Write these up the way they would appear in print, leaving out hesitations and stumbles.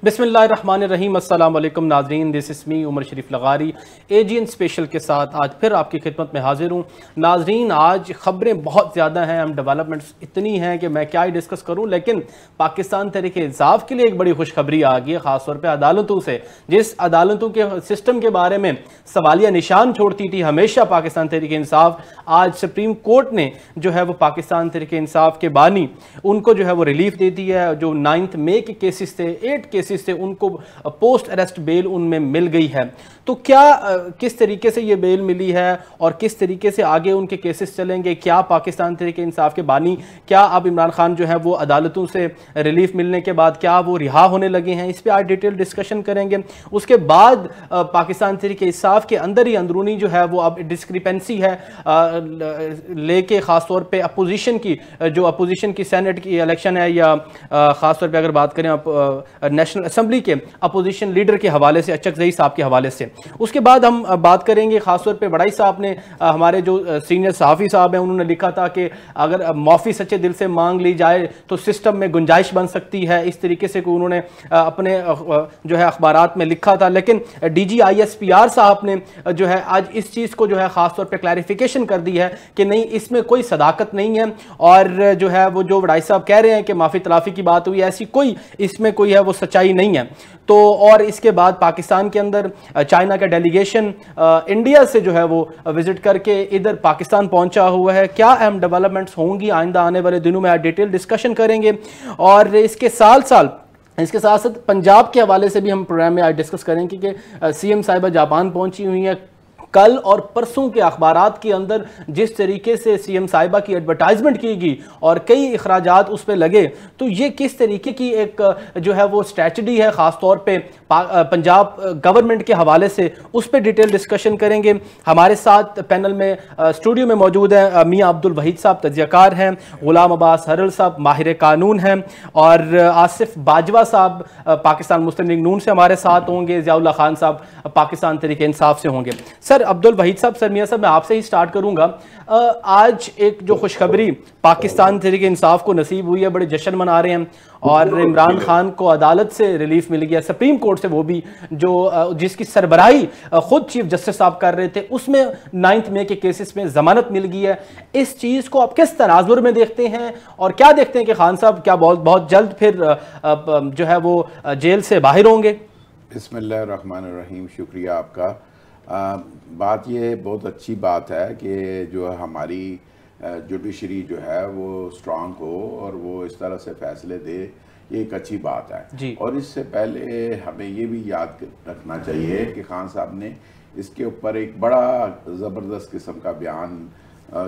बिस्मिल्लाहिर्रहमानिर्रहीम। अस्सलाम वालेकुम नाज़रीन, this is me Umar Sharif Lagari AGN special के साथ आज फिर आपकी खिदमत में हाजिर हूँ। नाज़रीन, आज ख़बरें बहुत ज़्यादा हैं, हम डेवलपमेंट्स इतनी हैं कि मैं क्या ही डिस्कस करूँ, लेकिन पाकिस्तान तहरीक इंसाफ के लिए एक बड़ी खुशखबरी आ गई है, ख़ासतौर पर अदालतों से। जिस अदालतों के सिस्टम के बारे में सवालिया निशान छोड़ती थी हमेशा पाकिस्तान तहरीक इंसाफ, आज सुप्रीम कोर्ट ने जो है वो पाकिस्तान तहरीक इंसाफ के बानी उनको जो है वो रिलीफ दे दी है। जो 9 मई के केसेस थे, 8 केसेस से उनको पोस्ट अरेस्ट बेल उनमें मिल गई है। तो क्या किस तरीके से ये बेल मिली है और किस तरीके से आगे उनके केसेस चलेंगे? क्या पाकिस्तान तहरीक इंसाफ के बानी, क्या अब इमरान खान जो है वो अदालतों से रिलीफ मिलने के बाद क्या वो रिहा होने लगे हैं? इस पर आज डिटेल डिस्कशन करेंगे। उसके बाद पाकिस्तान तहरीक इंसाफ के अंदर ही अंदरूनी जो है वो अब डिस्क्रिपेंसी है लेके, ख़ासतौर पर अपोजिशन की, जो अपोजिशन की सेनेट की इलेक्शन है, या ख़ासतौर पर अगर बात करें नेशनल असेंबली के अपोजिशन लीडर के हवाले से, अचकज़ई साहब के हवाले से। उसके बाद हम बात करेंगे खासतौर पे बड़ाई साहब ने, हमारे जो सीनियर सहाफ़ी साहब हैं, उन्होंने लिखा था कि अगर माफ़ी सच्चे दिल से मांग ली जाए तो सिस्टम में गुंजाइश बन सकती है। इस तरीके से उन्होंने अपने जो है अखबारात में लिखा था। लेकिन DGISPR साहब ने जो है आज इस चीज़ को जो है ख़ासतौर पर क्लैरिफिकेशन कर दी है कि नहीं, इसमें कोई सदाकत नहीं है, और जो है वो जो बड़ाई साहब कह रहे हैं कि माफ़ी तलाफ़ी की बात हुई, ऐसी कोई इसमें कोई है वो सच्चाई नहीं है। तो और इसके बाद पाकिस्तान के अंदर चाइना का डेलीगेशन इंडिया से जो है वो विजिट करके इधर पाकिस्तान पहुंचा हुआ है। क्या अहम डेवलपमेंट्स होंगी आइंदा आने वाले दिनों में, आज डिटेल डिस्कशन करेंगे। और इसके साथ साथ पंजाब के हवाले से भी हम प्रोग्राम में आज डिस्कस करेंगे कि CM साहिबा जापान पहुंची हुई है। कल और परसों के अखबारात के अंदर जिस तरीके से CM साहिबा की एडवर्टाइजमेंट की गई और कई अखराजात उस पर लगे, तो ये किस तरीके की एक जो है वो स्ट्रैटेजी है ख़ासतौर पे पंजाब गवर्नमेंट के हवाले से, उस पर डिटेल डिस्कशन करेंगे। हमारे साथ पैनल में स्टूडियो में मौजूद हैं मियाँ अब्दुल वहीद साहब, तज्ज़ियाकार हैं, गुलाम अब्बास हरल साहब माहिर कानून हैं, और आसिफ बाजवा साहब पाकिस्तान मुस्लिम लीग नून से हमारे साथ होंगे, ज़ियाउल्लाह खान साहब पाकिस्तान तहरीक इंसाफ से होंगे। सर अब्दुल वहीद साहब, सर मियाँ साहब, मैं आपसे ही स्टार्ट करूंगा। आज एक जो खुशखबरी पाकिस्तान तहरीक इंसाफ को नसीब हुई है, बड़े जश्न मना रहे हैं, और इमरान खान को अदालत से रिलीफ मिल गया, सुप्रीम कोर्ट से, वो भी जो जिसकी सरबराही खुद चीफ जस्टिस साहब कर रहे थे, उसमें 9 मई के केसेस में जमानत मिल गई है। इस चीज़ को आप किस तनाजुर में देखते हैं और क्या देखते हैं कि खान साहब क्या बहुत जल्द फिर जो है वो जेल से बाहर होंगे? बिस्मिल्लाहिर्रहमानिर्रहीम, शुक्रिया आपका। बात ये बहुत अच्छी बात है कि जो हमारी जुडिशरी जो है वो स्ट्रांग हो और वो इस तरह से फैसले दे, ये एक अच्छी बात है। और इससे पहले हमें ये भी याद रखना चाहिए कि खान साहब ने इसके ऊपर एक बड़ा ज़बरदस्त किस्म का बयान,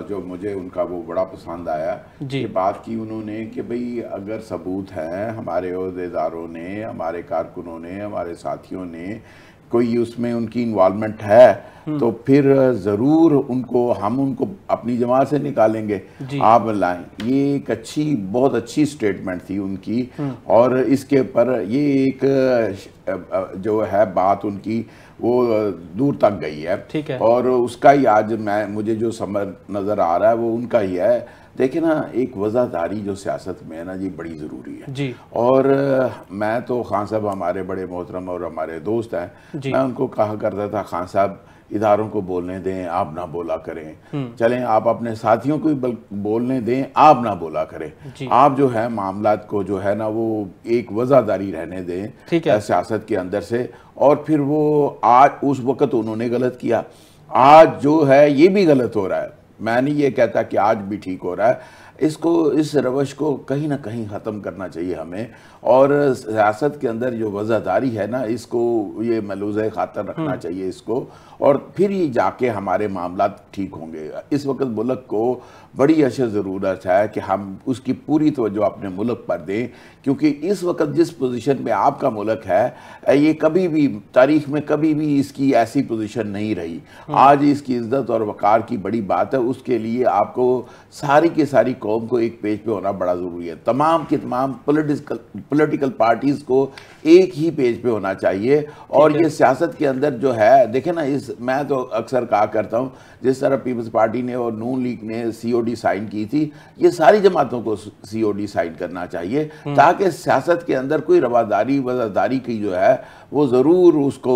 जो मुझे उनका वो बड़ा पसंद आया, कि बात की उन्होंने कि भाई अगर सबूत हैं, हमारे ओहदेदारों ने, हमारे कारकुनों ने, हमारे साथियों ने कोई उसमें उनकी इन्वॉल्वमेंट है, तो फिर ज़रूर हम उनको अपनी जमात से निकालेंगे, आप लाएं। ये एक बहुत अच्छी स्टेटमेंट थी उनकी, और इसके ऊपर ये एक जो है बात उनकी वो दूर तक गई है। ठीक है। और उसका ही आज मुझे जो समझ नज़र आ रहा है वो उनका ही है। देखिए ना, एक वज़ादारी जो सियासत में है ना, ये बड़ी ज़रूरी है जी। और मैं तो खान साहब हमारे बड़े मोहतरम और हमारे दोस्त हैं, मैं उनको कहा करता था, खान साहब इदारों को बोलने दें, आप ना बोला करें। चलें, आप अपने साथियों को बोलने दें, आप ना बोला करें। आप जो है मामलात को जो है ना वो एक वज़ादारी रहने दें सियासत के अंदर से। और फिर वो आज, उस वक़्त उन्होंने गलत किया, आज जो है ये भी गलत हो रहा है। मैं नहीं ये कहता कि आज भी ठीक हो रहा है। इस रवश को कहीं ना कहीं ख़त्म करना चाहिए हमें, और सियासत के अंदर जो वज़ादारी है ना, इसको ये मलूज़े ख़ातर रखना चाहिए इसको, और फिर ही जाके हमारे मामला ठीक होंगे। इस वक्त मुल्क को बड़ी अशद ज़रूरत है कि हम उसकी पूरी तवज्जो अपने मुल्क पर दें, क्योंकि इस वक्त जिस पोजीशन में आपका मुल्क है, ये कभी भी तारीख़ में कभी भी इसकी ऐसी पोजीशन नहीं रही। आज इसकी इज़्ज़त और वक़ार की बड़ी बात है, उसके लिए आपको सारी की सारी कौम को एक पेज पे होना बड़ा ज़रूरी है। तमाम की तमाम पॉलिटिकल पार्टीज़ को एक ही पेज पे होना चाहिए। और ये सियासत के अंदर जो है, देखें ना, मैं तो अक्सर कहा करता हूँ, जिस तरह पीपल्स पार्टी ने और नून लीग ने COD साइन की थी, ये सारी जमातों को COD साइन करना चाहिए, ताकि सियासत के अंदर कोई रवादारी वज़ादारी की जो है वो ज़रूर उसको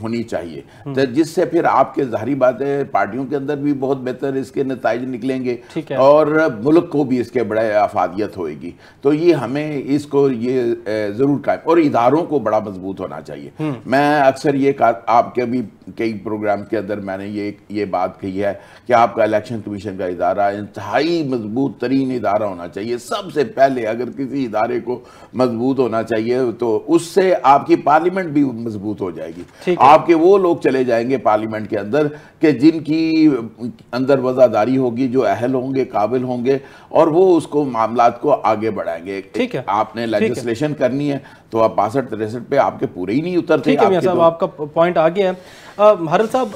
होनी चाहिए, तो जिससे फिर आपके ज़ाहिरी बात है पार्टियों के अंदर भी बहुत बेहतर इसके नतीजे निकलेंगे और मुल्क को भी इसके बड़े अफादियत होएगी। तो ये हमें इसको ये ज़रूर कायम, और इदारों को बड़ा मजबूत होना चाहिए। मैं अक्सर ये आपके भी कई प्रोग्राम के अंदर मैंने ये बात कही है कि आपका इलेक्शन कमीशन का इदारा इंतहाई मजबूत तरीन इदारा होना चाहिए। सबसे पहले अगर किसी इदारे को मजबूत होना चाहिए तो उससे आपकी पार्लियामेंट भी मजबूत हो जाएगी। आपके वो लोग चले जाएंगे पार्लियामेंट के अंदर कि जिनकी अंदर वज़ादारी होगी, जो अहल होंगे, काबिल होंगे, और वो उसको मामलात को आगे बढ़ाएंगे। ठीक है, आपने लेजिस्लेशन करनी है तो आप 62-63 पे आपके पूरे ही नहीं उतरते। ठीक है मियां साहब, आपका पॉइंट आ गया है। हरल साहब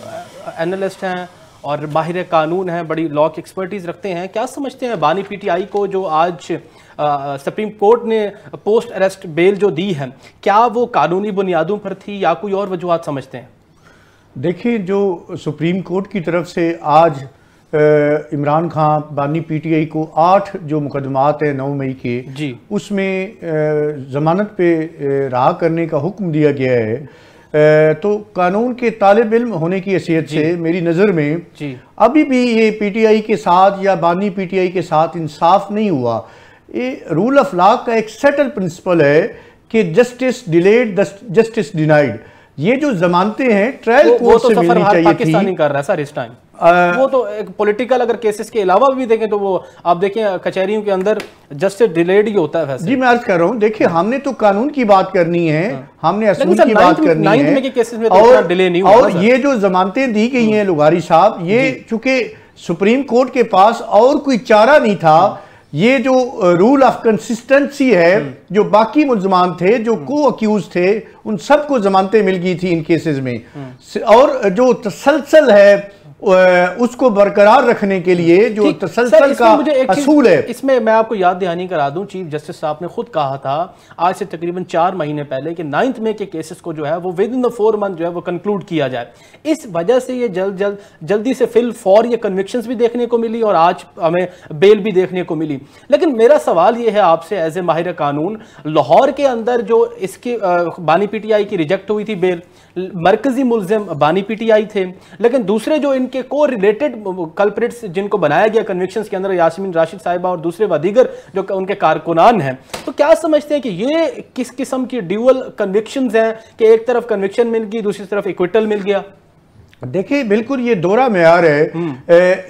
एनालिस्ट हैं और बाहिर कानून हैं, बड़ी लॉ की एक्सपर्टीज रखते हैं, क्या समझते हैं बानी PTI को जो आज सुप्रीम कोर्ट ने पोस्ट अरेस्ट बेल जो दी है, क्या वो कानूनी बुनियादों पर थी या कोई और वजूहात समझते हैं? देखिए, जो सुप्रीम कोर्ट की तरफ से आज इमरान खान बानी PTI को 8 जो मुकदमात हैं 9 मई के जी, उसमें ज़मानत पे रहा करने का हुक्म दिया गया है, तो कानून के तालिब इल्म होने की हैसियत से मेरी नज़र में जी, अभी भी ये PTI के साथ या बानी PTI के साथ इंसाफ नहीं हुआ। ये रूल ऑफ लॉ का एक सेटल प्रिंसिपल है कि जस्टिस डिलेड जस्टिस डिनाइड। ये जो जमानतें हैं ट्रायल कोर्ट से मिलनी चाहिए थी। पाकिस्तानी कर रहा है सर इस टाइम। वो तो एक पॉलिटिकल अगर केसेस के अलावा भी देखें तो वो आप देखें कचहरियों के अंदर जस्टिस डिलेड ही होता है वैसे। जी मैं अर्ज कर रहा हूँ, देखिए हमने तो कानून की बात करनी है, हमने असूल की बात करनी है, और डिले नहीं हुआ। और ये जो जमानतें दी गई हैं लुगारी साहब, ये चूंकि सुप्रीम कोर्ट के पास और कोई चारा नहीं था, ये जो रूल ऑफ कंसिस्टेंसी है, जो बाकी मुल्जमान थे जो को अक्यूज थे उन सबको जमानतें मिल गई थी इन केसेस में, और जो तसलसल है उसको बरकरार रखने के लिए जो तसलसल का असूल है। इसमें मैं आपको याद दहानी करा दूं, चीफ जस्टिस साहब ने खुद कहा था आज से तकरीबन 4 महीने पहले कि 9 मई के केसेस को जो है वो विद इन द 4 मंथ जो है वो कंक्लूड किया जाए। इस वजह से ये जल्दी से फिल फॉर ये कन्विक्शंस भी देखने को मिली और आज हमें बेल भी देखने को मिली। लेकिन मेरा सवाल ये है आपसे एज ए माहिर कानून, लाहौर के अंदर जो इसकी बानी PTI की रिजेक्ट हुई थी बेल, मरकजी मुल्जिम बानी PTI थे, लेकिन दूसरे जो इनके को रिलेटेड कल्प्रिट्स जिनको बनाया गया कन्विक्शंस के अंदर यास्मीन राशिद साहिबा और दूसरे वदीगर जो उनके कारकुनान हैं, तो क्या समझते हैं कि ये किस किस्म की ड्यूअल कन्विक्शंस हैं कि एक तरफ कन्विक्शन मिल गई दूसरी तरफ इक्विटल मिल गया? देखिए बिल्कुल ये दोहरा मेयार है।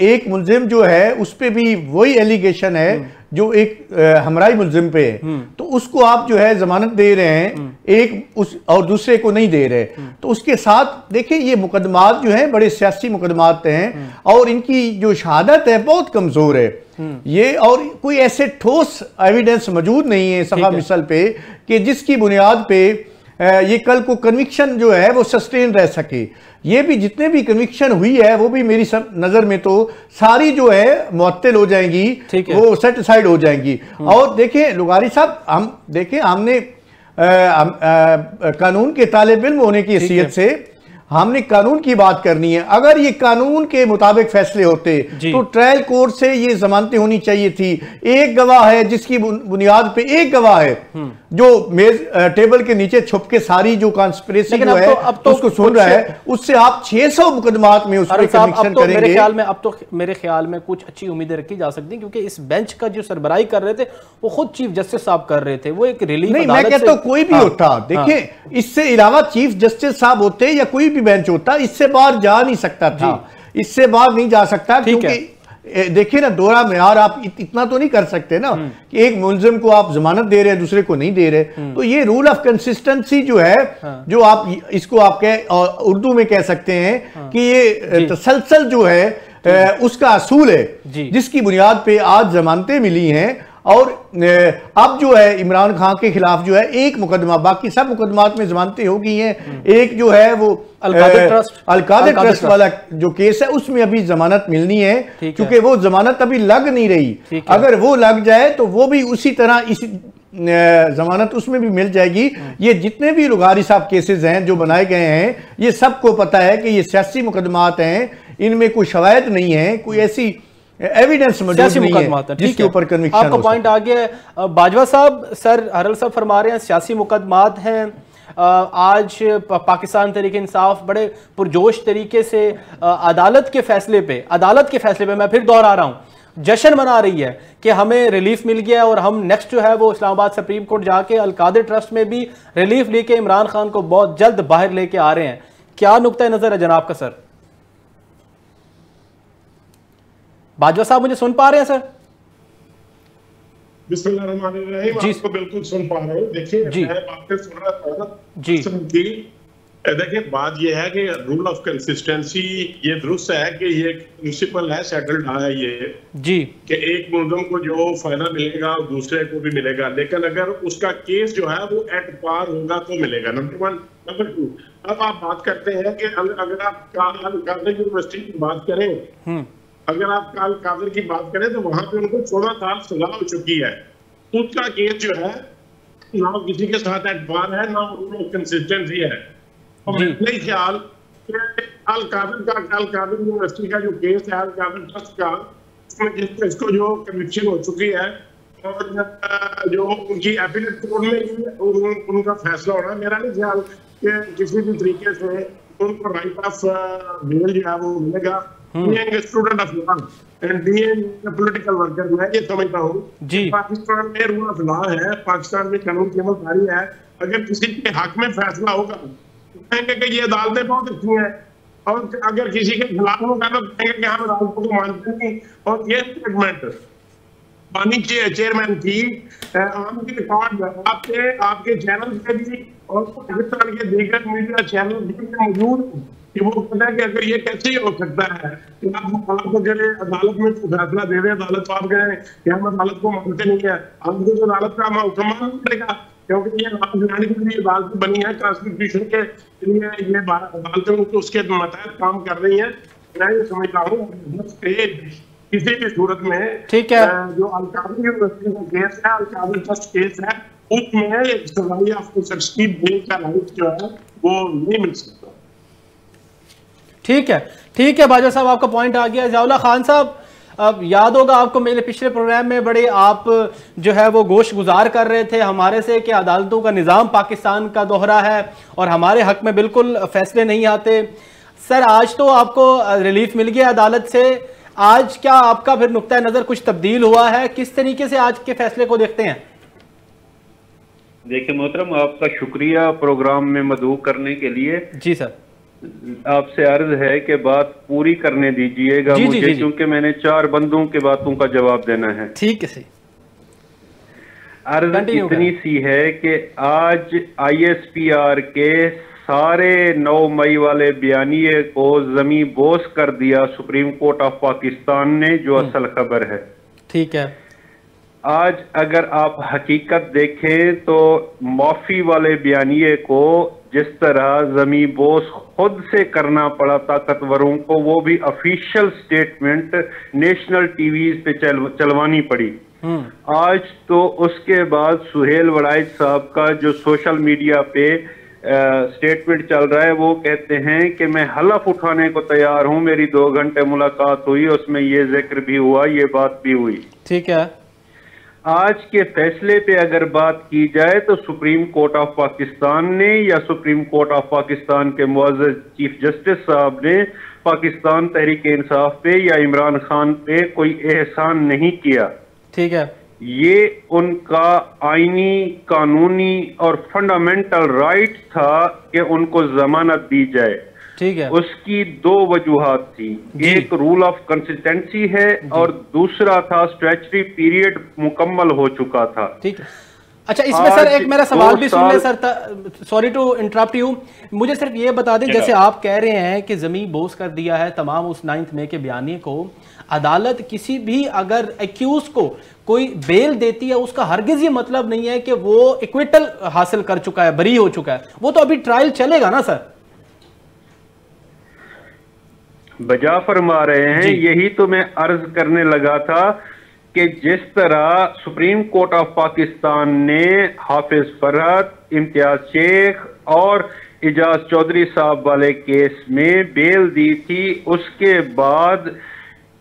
एक मुल्जिम जो है उस पर भी वही एलिगेशन है जो एक हमराई मुल्जिम पे है, तो उसको आप जो है जमानत दे रहे हैं एक उस और दूसरे को नहीं दे रहे, तो उसके साथ देखिए ये मुकदमात जो हैं बड़े सियासी मुकदमात हैं और इनकी जो शहादत है बहुत कमजोर है ये, और कोई ऐसे ठोस एविडेंस मौजूद नहीं है सफा मिसल पे कि जिसकी बुनियाद पे ये कल को कन्विक्शन जो है वो सस्टेन रह सके। ये भी जितने भी कन्विक्शन हुई है वो भी मेरी नजर में तो सारी जो है मुअत्तल हो जाएंगी, वो सेटिस्फाइड हो जाएंगी। और देखिए लुगारी साहब, हम देखें हमने कानून के तालिब इल्म होने की हैसियत से हमने कानून की बात करनी है। अगर ये कानून के मुताबिक फैसले होते तो ट्रायल कोर्ट से ये जमानतें होनी चाहिए थी। एक गवाह है जिसकी बुनियाद पे एक गवाह है जो मेज टेबल के नीचे छुप के सारी जो कॉन्स्पिरेसी जो है तो उसको सुन रहा है, उससे आप 600 मुकदमात में उस पर कन्विक्शन करेंगे। मेरे ख्याल में कुछ अच्छी उम्मीदें रखी जा सकती हैं, क्योंकि इस बेंच का जो सरबराही कर रहे थे वो खुद चीफ जस्टिस साहब कर रहे थे, वो एक रिलीफ नहीं, मैं कहता हूं कोई भी होता। देखिए इससे अलावा चीफ जस्टिस साहब होते या कोई बेंच होता, इससे बाहर जा नहीं सकता था, इससे बाहर नहीं जा सकता, क्योंकि देखिए ना दोहरा मेयार आप इतना तो नहीं कर सकते ना कि एक मुल्जिम को आप जमानत दे रहे हैं दूसरे को नहीं दे रहे। तो ये रूल ऑफ कंसिस्टेंसी जो है जो आप इसको आप उर्दू में कह सकते हैं कि ये तसलसल जो है उसका असूल है जिसकी बुनियाद पे आज जमानतें मिली हैं और अब जो है इमरान खान के खिलाफ जो है एक मुकदमा, बाकी सब मुकदमात में जमानतें हो गई हैं। एक जो है वो अलकादर ट्रस्ट वाला जो केस है उसमें अभी जमानत मिलनी है, क्योंकि वो जमानत अभी लग नहीं रही। अगर वो लग जाए तो वो भी उसी तरह इसी जमानत उसमें भी मिल जाएगी। ये जितने भी रुगारी साहब केसेस हैं जो बनाए गए हैं, ये सबको पता है कि ये सियासी मुकदमात हैं, इनमें कोई शवायद नहीं है, कोई ऐसी एविडेंस मौजूद नहीं है जिसके ऊपर कन्विक्शन। आपका पॉइंट आ गया बाजवा साहब। सर हरल साहब फरमा रहे हैं सियासी मुकदमात हैं। आज पाकिस्तान तहरीक इंसाफ बड़े पुरजोश तरीके से अदालत के फैसले पे मैं फिर दोहरा रहा हूं, जश्न मना रही है कि हमें रिलीफ मिल गया और हम नेक्स्ट जो है वो इस्लामाबाद सुप्रीम कोर्ट जाके अलकादर ट्रस्ट में भी रिलीफ लेके इमरान खान को बहुत जल्द बाहर लेके आ रहे हैं। क्या नुक्ता नजर है जनाब का? सर बाजवा साहब मुझे सुन पा रहे हैं? सर बिस्मिल्लाहिर्रहमानिर्रहीम, आपको बिल्कुल सुन पा रहे हैं। देखिए मैं बातें सुन रहा था जी। देखिए बात ये है कि रूल ऑफ कंसिस्टेंसी ये दुरुस्त है कि ये प्रिंसिपल है, सेटल्ड है ये जी, कि एक मुल्ज़िम को जो फायदा मिलेगा दूसरे को भी मिलेगा, लेकिन अगर उसका केस जो है वो एट पार होगा तो मिलेगा। नंबर 1। नंबर 2, अब आप बात करते हैं कि अगर आप कादर यूनिवर्सिटी की बात करें, अगर आप कादर की बात करें तो वहां पे उनको 14 साल सजा हो चुकी है। उसका केस जो है ना किसी के साथ एट पार है, ना रूल ऑफ कंसिस्टेंसी है। और मेरे ख्याल अलकादर यूनिवर्सिटी का जो केस है, अलकादर ट्रस्ट का, उसमें इसको जो कन्विक्शन हो चुकी है और जो उनकी अपीलेट कोर्ट में उनका फैसला होना, मेरा नहीं ख्याल कि किसी भी तरीके से उनको राइट ऑफ बेल जो है वो मिलेगा। Being a student of law and being a political worker, मैं ये समझता हूँ पाकिस्तान में रूल ऑफ लॉ है, पाकिस्तान में कानून की अमलदारी है। अगर किसी के हक में फैसला होगा तो कहेंगे कि ये अदालतें बहुत अच्छी हैं, और अगर किसी के खिलाफ होगा तो कहेंगे कि हम अदालतों को मानते नहीं। और ये स्टेटमेंट पानी चेयरमैन की आम के रिकॉर्ड आपके चैनल पे भी और पाकिस्तान के दीगर मीडिया चैनल भी मौजूद कि वो पता है कि अगर ये कैसे हो सकता है कि आप अदालत में फैसला दे रहे हैं, अदालत तो आप कहें कि हम अदालत को मानते नहीं है, हमको तो अदालत का हुक्म मानना पड़ेगा, क्योंकि ये राजधानी की भी अदालत बनी है कॉन्स्टिट्यूशन के लिए, ये अदालतें उसके तहत काम कर रही है। मैं ये समझता हूँ किसी भी सूरत में ठीक है जो अलकादर यूनिवर्सिटी का केस है, अलकादर ट्रस्ट केस है, उसमें सजाई आपको शख्स की बेल का राइट जो है वो नहीं मिल सकता। ठीक है बाजा साहब, आपका पॉइंट आ गया। ज़ियाउल्लाह खान साहब, अब याद होगा आपको मेरे पिछले प्रोग्राम में बड़े आप जो है वो गोश गुजार कर रहे थे हमारे से कि अदालतों का निज़ाम पाकिस्तान का दोहरा है और हमारे हक में बिल्कुल फैसले नहीं आते। सर आज तो आपको रिलीफ मिल गया अदालत से, आज क्या आपका फिर नुक्ता नज़र कुछ तब्दील हुआ है? किस तरीके से आज के फैसले को देखते हैं? देखिए मोहतरम, आपका शुक्रिया प्रोग्राम में मदऊ करने के लिए। जी सर, आपसे अर्ज है कि बात पूरी करने दीजिएगा मुझे, क्योंकि मैंने 4 बंदों के बातों का जवाब देना है। ठीक है सही। अर्ज इतनी सी है कि आज ISPR के सारे 9 मई वाले बयानिए को जमी बोस कर दिया सुप्रीम कोर्ट ऑफ पाकिस्तान ने, जो असल खबर है। ठीक है, आज अगर आप हकीकत देखें तो माफी वाले बयानिए को जिस तरह जमी बोस खुद से करना पड़ा ताकतवरों को, वो भी ऑफिशियल स्टेटमेंट नेशनल टीवीज पे चलवानी पड़ी। आज तो उसके बाद सुहेल वड़ाइच साहब का जो सोशल मीडिया पे स्टेटमेंट चल रहा है, वो कहते हैं कि मैं हलफ उठाने को तैयार हूं, मेरी 2 घंटे मुलाकात हुई, उसमें ये जिक्र भी हुआ, ये बात भी हुई। ठीक है, आज के फैसले पे अगर बात की जाए तो सुप्रीम कोर्ट ऑफ पाकिस्तान ने या सुप्रीम कोर्ट ऑफ पाकिस्तान के मुअज़्ज़ज़ चीफ जस्टिस साहब ने पाकिस्तान तहरीक इंसाफ पे या इमरान खान पे कोई एहसान नहीं किया। ठीक है, ये उनका आईनी, कानूनी और फंडामेंटल राइट था कि उनको जमानत दी जाए। ठीक है, उसकी 2 वजूहात थी, एक रूल ऑफ कंसिस्टेंसी है और दूसरा था स्टैट्यूटरी पीरियड मुकम्मल हो चुका था। ठीक है, अच्छा, इसमें सर एक मेरा सवाल भी सुन ले sir, sorry to interrupt you, मुझे सिर्फ ये बता दें, जैसे आप कह रहे हैं कि ज़मीं बोस कर दिया है तमाम उस 9 मई के बयानी को, अदालत किसी भी अगर एक्यूज को कोई बेल देती है उसका हरगिज ये मतलब नहीं है कि वो इक्विटल हासिल कर चुका है, बरी हो चुका है, वो तो अभी ट्रायल चलेगा ना सर। बजा फरमा रहे हैं, यही तो मैं अर्ज करने लगा था कि जिस तरह सुप्रीम कोर्ट ऑफ पाकिस्तान ने हाफिज फरहत, इम्तियाज शेख और इजाज चौधरी साहब वाले केस में बेल दी थी, उसके बाद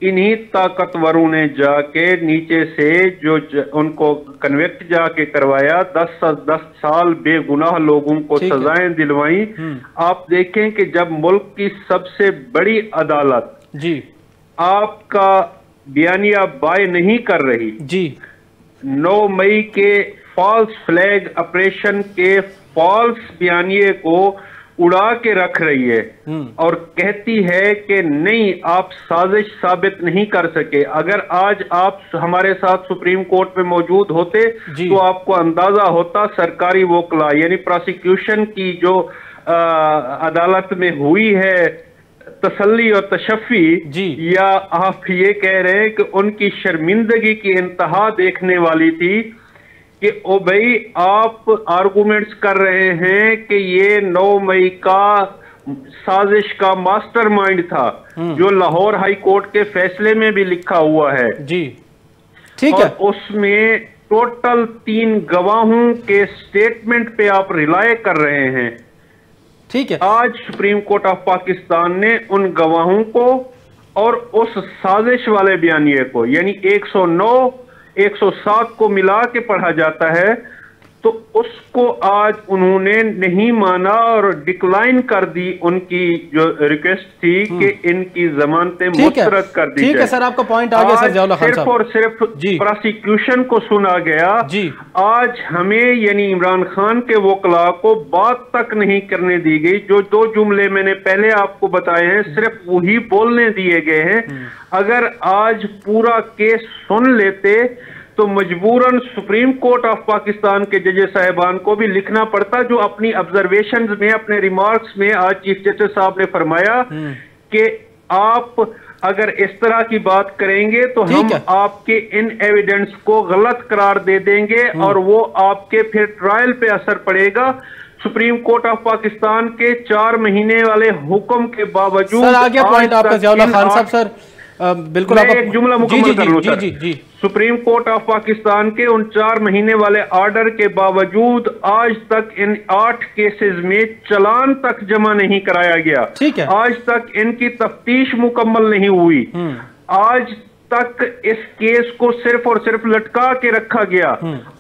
इन्हीं ताकतवरों ने जाके नीचे से जो उनको कन्विक्ट जाके करवाया, 10 साल बेगुनाह लोगों को सजाएं दिलवाई। आप देखें कि जब मुल्क की सबसे बड़ी अदालत जी आपका बयानिया बाय नहीं कर रही जी, 9 मई के फॉल्स फ्लैग ऑपरेशन के फॉल्स बयानिए को उड़ा के रख रही है और कहती है कि नहीं, आप साजिश साबित नहीं कर सके। अगर आज आप हमारे साथ सुप्रीम कोर्ट में मौजूद होते तो आपको अंदाजा होता सरकारी वोकला यानी प्रोसिक्यूशन की जो अदालत में हुई है तसल्ली और तशफ़ी, या आप ये कह रहे हैं कि उनकी शर्मिंदगी की इंतहा देखने वाली थी कि ओ भाई आप आर्गुमेंट्स कर रहे हैं कि ये 9 मई का साजिश का मास्टरमाइंड था, जो लाहौर हाई कोर्ट के फैसले में भी लिखा हुआ है जी, ठीक है। उसमें टोटल 3 गवाहों के स्टेटमेंट पे आप रिलाय कर रहे हैं, ठीक है। आज सुप्रीम कोर्ट ऑफ पाकिस्तान ने उन गवाहों को और उस साजिश वाले बयानिए को, यानी 109 107 को मिला के पढ़ा जाता है, तो उसको आज उन्होंने नहीं माना और डिक्लाइन कर दी उनकी जो रिक्वेस्ट थी कि इनकी जमानतें मुस्तरद कर दी जाए। ठीक है सर, आपका पॉइंट आ गया सर ज़ियाउल्ला खान साहब। सिर्फ और सिर्फ प्रोसिक्यूशन को सुना गया जी। आज हमें यानी इमरान खान के वकला को बात तक नहीं करने दी गई। जो 2 जुमले मैंने पहले आपको बताए हैं सिर्फ वही बोलने दिए गए हैं। अगर आज पूरा केस सुन लेते तो मजबूरन सुप्रीम कोर्ट ऑफ पाकिस्तान के जजेस साहिबान को भी लिखना पड़ता, जो अपनी ऑब्जर्वेशंस में अपने रिमार्क्स में आज चीफ जस्टिस साहब ने फरमाया कि आप अगर इस तरह की बात करेंगे तो हम आपके इन एविडेंस को गलत करार दे देंगे और वो आपके फिर ट्रायल पे असर पड़ेगा। सुप्रीम कोर्ट ऑफ पाकिस्तान के 4 महीने वाले हुक्म के बावजूद सर आ गया पॉइंट आपका ज़ियाउल्ला खान साहब। सर बिल्कुल, आप एक जुमला मुकम्मल कर लूं सर। जी। सुप्रीम कोर्ट ऑफ पाकिस्तान के उन 4 महीने वाले ऑर्डर के बावजूद आज तक इन 8 केसेस में चालान तक जमा नहीं कराया गया। ठीक है। आज तक इनकी तफ्तीश मुकम्मल नहीं हुई। आज तक इस केस को सिर्फ और सिर्फ लटका के रखा गया।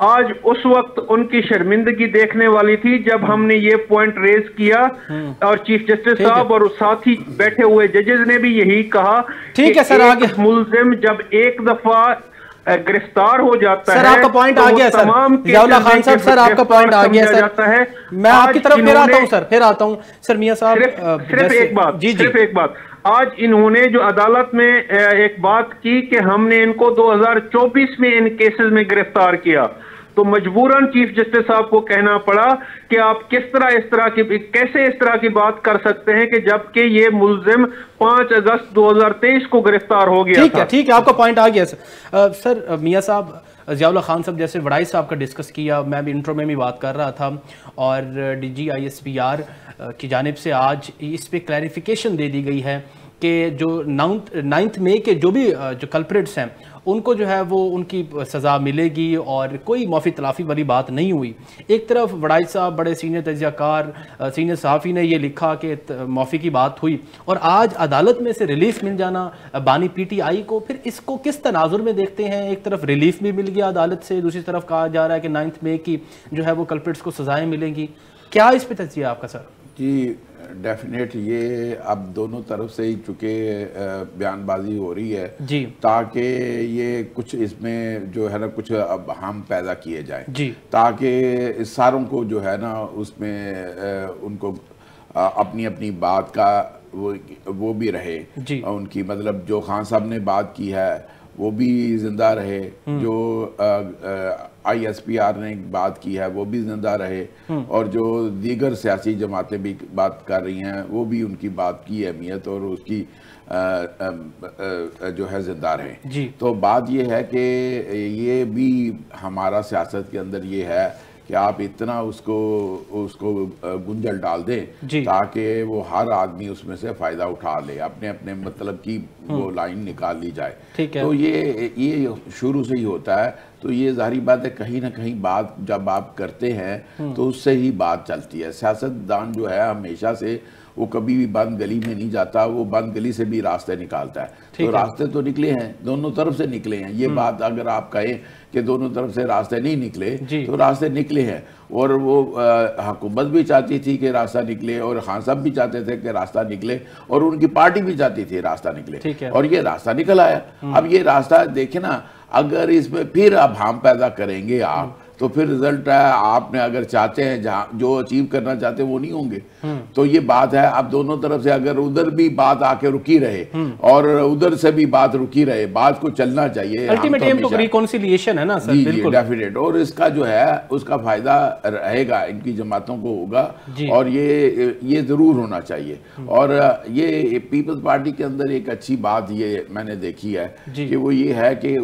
आज उस वक्त उनकी शर्मिंदगी देखने वाली थी जब हमने ये पॉइंट रेज किया और चीफ जस्टिस साहब और साथ ही बैठे हुए जजेस ने भी यही कहा। ठीक है सर, आगे मुल्जिम जब एक दफा गिरफ्तार हो जाता है, सर आपका पॉइंट आ गया सर। ज़ियाउल्ला खान साहब सर आपका पॉइंट आ गया सर। मैं आपकी तरफ फिर आता हूं सर, आता हूं सर। मियां साहब सिर्फ एक बात, आज इन्होंने जो अदालत में एक बात की कि हमने इनको 2024 में इन केसेस में गिरफ्तार किया, तो मजबूरन चीफ जस्टिस साहब को कहना पड़ा कि आप कैसे इस तरह की बात कर सकते हैं कि जबकि ये मुल्जिम 5 अगस्त 2023 को गिरफ्तार हो गया था। ठीक है, आपका पॉइंट आ गया सर। सर मियां साहब, ज़ियाउल्ला खान साहब जैसे वड़ाई साहब का डिस्कस किया, मैं भी इंट्रो में भी बात कर रहा था, और DGISPR की जानिब से आज इस पे क्लैरिफिकेशन दे दी गई है कि जो 9 मई के जो भी जो कल्प्रिट्स हैं उनको जो है वो उनकी सज़ा मिलेगी और कोई माफ़ी तलाफ़ी वाली बात नहीं हुई। एक तरफ वड़ाई साहब बड़े सीनियर तजियाकार सीनियर सहाफ़ी ने ये लिखा कि माफ़ी की बात हुई, और आज अदालत में से रिलीफ मिल जाना बानी PTI को, फिर इसको किस तनाजुर में देखते हैं? एक तरफ रिलीफ भी मिल गया अदालत से, दूसरी तरफ कहा जा रहा है कि 9 मई की जो है वो कल्प्रिट्स को सज़ाएँ मिलेंगी। क्या इस पर तजिया आपका सर? जी डेफिनेट, ये अब दोनों तरफ से ही चूँकि बयानबाजी हो रही है जी, ताकि ये कुछ इसमें जो है ना कुछ अब हम पैदा किए जाए जी, ताकि सारों को जो है ना उसमें उनको अपनी अपनी बात का वो भी रहे जी। उनकी मतलब जो खान साहब ने बात की है वो भी जिंदा रहे, जो ISPR ने बात की है वो भी जिंदा रहे, और जो दीगर सियासी जमातें भी बात कर रही हैं वो भी उनकी बात की अहमियत और उसकी जो है जिंदा रहे। तो बात ये है कि ये भी हमारा सियासत के अंदर ये है कि आप इतना उसको गुंजल डाल दें ताकि वो हर आदमी उसमें से फ़ायदा उठा ले, अपने अपने मतलब की वो लाइन निकाल ली जाए। तो ये शुरू से ही होता है। तो ये जाहिर बात है, कहीं ना कहीं बात जब आप करते हैं तो उससे ही बात चलती है। सियासतदान जो है हमेशा से वो कभी भी बंद गली में नहीं जाता, वो बंद गली से भी रास्ते निकालता है। तो रास्ते तो निकले हैं, दोनों तरफ से निकले हैं। ये बात अगर आप कहें कि दोनों तरफ से रास्ते नहीं निकले, तो रास्ते निकले हैं। और वो हुकूमत भी चाहती थी कि रास्ता निकले, और खान साहब भी चाहते थे कि रास्ता निकले, और उनकी पार्टी भी चाहती थी रास्ता निकले, और ये रास्ता निकल आया। अब ये रास्ता देखे ना, अगर इसमें फिर अब हम पैदा करेंगे आप, तो फिर रिजल्ट है आपने अगर चाहते हैं जहाँ जो अचीव करना चाहते हैं वो नहीं होंगे। तो ये बात है, अब दोनों तरफ से अगर उधर भी बात आके रुकी रहे और उधर से भी बात रुकी रहे, बात को चलना चाहिए। अल्टीमेट एम तो रिकॉन्सिलिएशन है ना सर। बिल्कुल डेफिनेट, और इसका जो है उसका फायदा रहेगा, इनकी जमातों को होगा, और ये जरूर होना चाहिए। और ये पीपल्स पार्टी के अंदर एक अच्छी बात ये मैंने देखी है कि वो ये है कि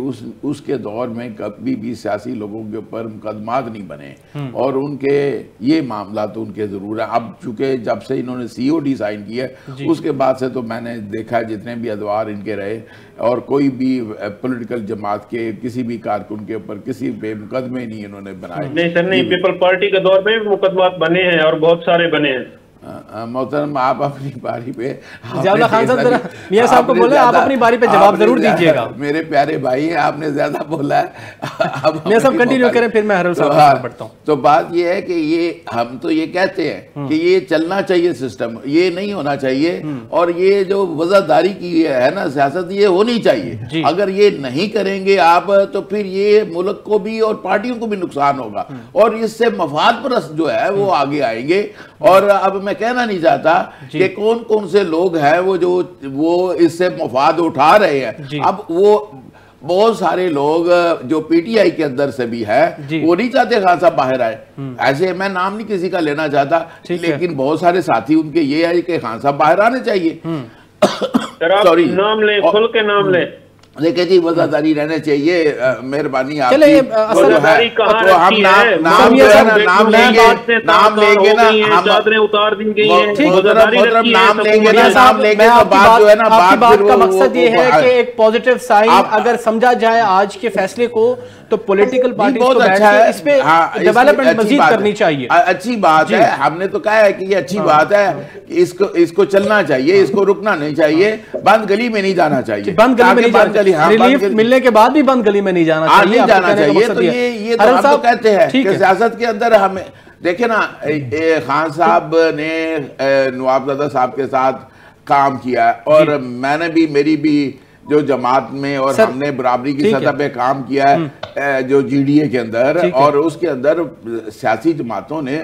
उसके दौर में कभी भी सियासी लोगों के ऊपर मुकदमात नहीं बने, और उनके ये मामला तो उनके जरूर है। अब चूंकि जब से इन्होंने COD साइन किया उसके बाद से तो मैंने देखा है जितने भी अदवार इनके रहे, और कोई भी पॉलिटिकल जमात के किसी भी कारकुन के ऊपर किसी पे मुकदमे नहीं इन्होंने बनाए। नहीं सर, नहीं, पीपल पार्टी के दौर पे मुकदमात बने हैं और बहुत सारे बने हैं। मोहतरम, आप अपनी बारी पे ज़्यादा खान साहब मियां साहब को बोले आप अपनी बारी पे जवाब जरूर दीजिएगा। मेरे प्यारे भाई हैं, आपने ज्यादा बोला है। मियां साहब कंटिन्यू करें, फिर मैं हरल साहब बढ़ता हूं। तो बात ये है कि ये हम तो ये कहते हैं कि ये चलना चाहिए सिस्टम, ये नहीं होना चाहिए, और ये जो वज़ादारी की है ना सियासत, ये होनी चाहिए। अगर ये नहीं करेंगे आप तो फिर ये मुल्क को भी और पार्टियों को भी नुकसान होगा, और इससे मफाद परस्त जो है वो आगे आएंगे। और अब मैं कहना नहीं चाहता कि कौन कौन से लोग हैं वो इससे मफाद उठा रहे हैं। अब वो बहुत सारे लोग जो PTI के अंदर से भी है वो नहीं चाहते खान साहब बाहर आए। ऐसे मैं नाम नहीं किसी का लेना चाहता, लेकिन बहुत सारे साथी उनके ये है कि खान साहब बाहर आने चाहिए। सॉरी, नाम ले, खुल के नाम ले। देखिए जी, वज़ादारी रहने चाहिए, मेहरबानी आपकी। चले, तो हम नाम लेंगे ना, हम चादरें उतार दी गई हैं, नाम लेंगे तो बात जो है ना, बात का मकसद ये है कि एक पॉजिटिव साइन अगर समझा जाए आज के फैसले को, तो पॉलिटिकल पार्टी बहुत अच्छा है, इस पे डेवलपमेंट मजीद करनी चाहिए। अच्छी बात है, हमने तो कहा है कि ये अच्छी बात है, इसको चलना चाहिए, इसको रुकना नहीं चाहिए, बंद गली में नहीं जाना चाहिए। बंद गली में नहीं जाना, रिलीफ मिलने के बाद भी बंद गली में नहीं जाना चाहिए। तो ये तो हम तो कहते हैं कि सियासत के अंदर हमें देखे ना, खान साहब ने नवाबजादा साहब के साथ काम किया, और मैंने भी, मेरी भी जो जमात में, और हमने बराबरी की सतह पे काम किया है जो GDA के अंदर, और उसके अंदर सियासी जमातों ने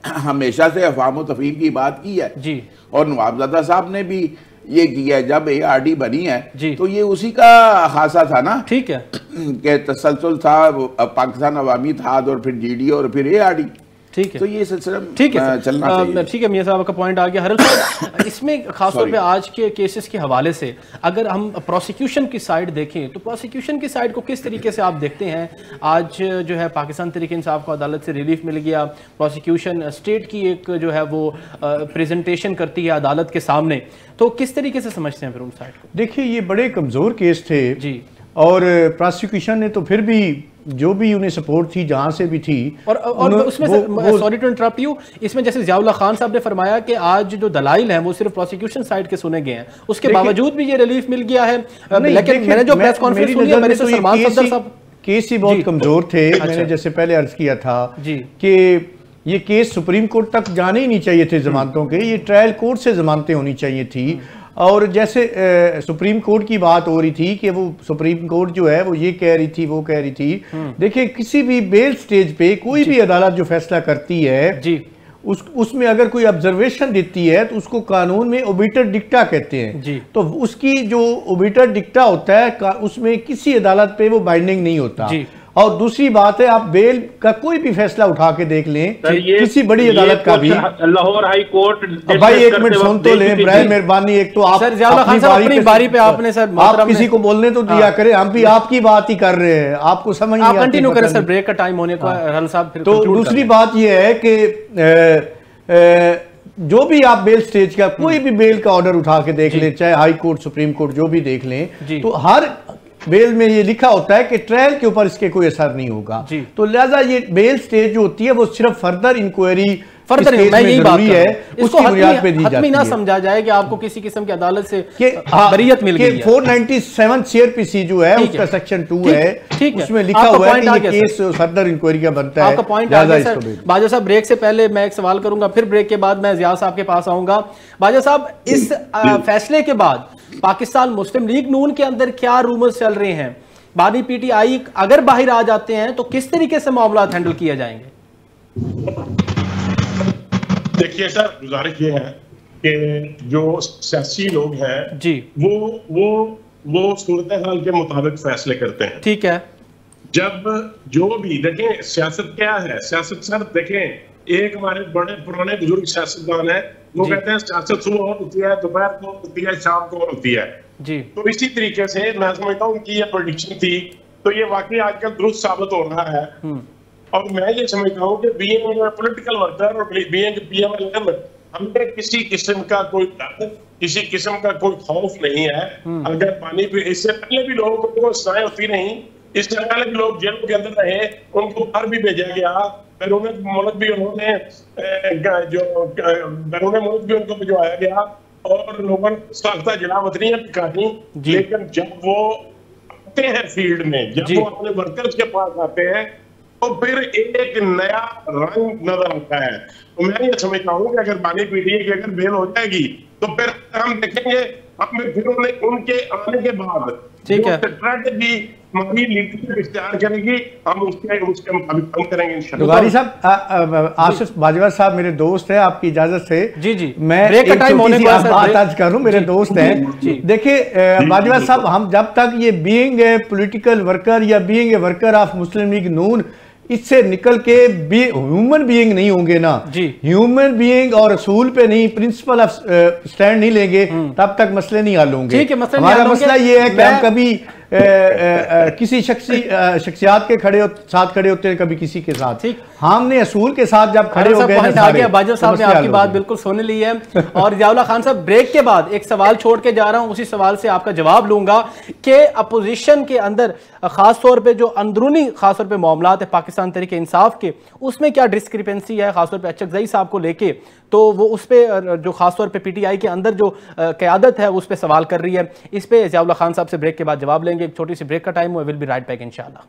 हमेशा से अफवाह व तफहीम की बात की है जी। और नवाबजादा साहब ने भी ये किया है। जब ARD बनी है तो ये उसी का खासा था ना, ठीक है, कि तसलसल था, पाकिस्तान अवामी इत्तेहाद, और फिर GDA, और फिर ARD। ठीक है, तो ये सिलसिला ठीक है चलना चाहिए। ठीक है, मियां साहब का पॉइंट आ गया। हरल साहब, इसमें खासतौर पे आज के केसेस के हवाले से अगर हम प्रोसिक्यूशन की साइड देखें तो प्रोसिक्यूशन की साइड को किस तरीके से आप देखते हैं? आज जो है पाकिस्तान तहरीक इंसाफ को अदालत से रिलीफ मिल गया, प्रोसिक्यूशन स्टेट की एक जो है वो प्रेजेंटेशन करती है अदालत के सामने, तो किस तरीके से समझते हैं फिर उन साइड को? देखिए, ये बड़े कमज़ोर केस थे जी, और प्रोसिक्यूशन ने तो फिर भी जो भी उन्हें सपोर्ट थी जहां से भी थी, और उसमें सॉरी टू इंटरप्ट यू, इसमें जैसे ज़ियाउल्लाह खान साहब ने फरमाया कि आज जो दलाइल हैं वो सिर्फ प्रोसिक्यूशन साइड के सुने गए हैं, उसके बावजूद भी ये रिलीफ मिल गया है। लेकिन मैंने जो प्रेस कॉन्फ्रेंस सुनी है, मेरे से सलमान सफदर साहब केस ही बहुत कमजोर थे। मैंने जैसे पहले अर्ज किया था कि ये केस सुप्रीम कोर्ट तक जाने ही नहीं चाहिए थे जमानतों के, ये ट्रायल कोर्ट से जमानतें होनी चाहिए थी। और जैसे सुप्रीम कोर्ट की बात हो रही थी कि वो सुप्रीम कोर्ट जो है वो ये कह रही थी, वो कह रही थी। देखिए, किसी भी बेल स्टेज पे कोई भी अदालत जो फैसला करती है जी, उसमें अगर कोई ऑब्जर्वेशन देती है तो उसको कानून में ओबिटर डिक्टा कहते हैं। तो उसकी जो ओबिटर डिक्टा होता है उसमें किसी अदालत पे वो बाइंडिंग नहीं होता। और दूसरी बात है, आप बेल का कोई भी फैसला उठा के देख लें, किसी बड़ी अदालत का भी, लाहौर हाई कोर्ट। भाई एक मिनट सुन तो लें, बराए मेहरबानी। एक तो आप अपनी बारी पे आपने सर आप किसी को बोलने तो दिया करें, हम भी आपकी बात ही कर रहे हैं, आपको समझ नहीं आती। कंटिन्यू करें सर, ब्रेक का टाइम होने को रन साहब। तो दूसरी बात यह है कि जो भी आप बेल स्टेज का कोई भी बेल का ऑर्डर उठा के देख लें, चाहे हाई कोर्ट सुप्रीम कोर्ट जो भी देख लें, तो हर बेल में ये लिखा होता है कि ट्रायल के ऊपर इसके कोई असर नहीं होगा। तो लिहाजा ये बेल स्टेज जो होती है वो सिर्फ फर्दर इंक्वायरी मैं यही बात है, उसकी बुनियाद पे दी जाती है। ना समझा जाए कि आपको किसी किस्म की अदालत से बरीयत मिल गई है। 497 सीआरपीसी जो है उसका सेक्शन 2 है, उसमें लिखा हुआ है कि ये केस फर्दर इंक्वायरी का बनता है। आपका पॉइंट आ गया सर। बाजा साहब, ब्रेक से पहले मैं एक सवाल करूंगा, फिर ब्रेक के बाद मैं जिया साहब के पास आऊंगा। बाजा साहब, इस फैसले के बाद पाकिस्तान मुस्लिम लीग नून के अंदर क्या रूमर्स चल रहे हैं? बानी पीटीआई अगर बाहर आ जाते हैं तो किस तरीके से मामला हैंडल किए जाएंगे? देखिए सर, गुजारिश ये है कि जो सियासी लोग हैं जी वो सूरत हाल के मुताबिक फैसले करते हैं। ठीक है। जब जो भी देखें, सियासत क्या है, सियासत सर देखें, एक हमारे बड़े पुराने बुजुर्ग सियासतदान है, वो कहते हैं सियासत सुबह होती है, दोपहर को होती है, शाम को होती है जी। तो इसी तरीके से मैं समझता हूँ कि ये प्रेडिक्शन थी, तो ये वाकई आजकल दुरुस्त साबित हो रहा है। और मैं ये समझता हूँ कि बीइंग पॉलिटिकल वर्कर और बीइंग पीएमएलएम, हमें किसी किस्म का कोई डर, किसी किस्म का कोई खौफ नहीं है। अगर पानी पे इससे पहले भी लोगों को सजाएं होती नहीं, इससे पहले भी लोग जेल के अंदर रहे, उनको बाहर भी भेजा गया, बैरून मुल्क भी उन्होंने बैरून मुल्क भी उनको भिजवाया गया और लोगों ने सख्ता जलावतनियां काटी। लेकिन जब वो आते हैं फील्ड में, जब वो अपने वर्कर्स के पास आते हैं, तो फिर एक नया रंग नजर आता है। तो मैं ये समझता हूँ कि अगर बानी पीटीआई की अगर बेल हो जाएगी तो फिर हम देखेंगे, हम फिर उनके आने के बाद ठीक है स्ट्रेटजी हमारी लीडरशिप इख्तियार करेगी, हम उसके मुताबिक काम करेंगे इंशाअल्लाह। दुगारी साहब, आसिफ बाजवा साहब मेरे दोस्त है, आपकी इजाजत से जी मैं एक बात आज करूं, मेरे दोस्त हैं। देखिए बाजवा साहब, हम जब तक ये बीइंग ए पॉलिटिकल वर्कर या being a worker of Muslim League Noon इससे निकल के ह्यूमन बीइंग नहीं होंगे ना, ह्यूमन बीइंग और असूल पे नहीं, प्रिंसिपल ऑफ स्टैंड नहीं लेंगे, तब तक मसले नहीं हल होंगे। हमारा मसला ये है कि हम कभी किसी शख्सियात के साथ खड़े होते हैं, कभी किसी के साथ। हमने असूल के साथ जब खड़े हो गए, बाजवा साहब ने आपकी बात बिल्कुल सुन ली है। और जियाउल्लाह खान साहब, ब्रेक के बाद एक सवाल छोड़ के जा रहा हूं, उसी सवाल से आपका जवाब लूंगा कि अपोजिशन के अंदर खासतौर पे जो अंदरूनी खासतौर पे मामलात है पाकिस्तान तहरीक इंसाफ के, उसमें क्या डिस्क्रिपेंसी है खासतौर पे अचकजई साहब को लेके, तो वो उस पर जो खासतौर पे पीटीआई के अंदर जो क़यादत है उस पर सवाल कर रही है। इस पर जियाउल्लाह खान साहब से ब्रेक के बाद जवाब लेंगे। एक छोटी सी ब्रेक का टाइम हुआ, विल बी राइट बैक इंशाल्लाह।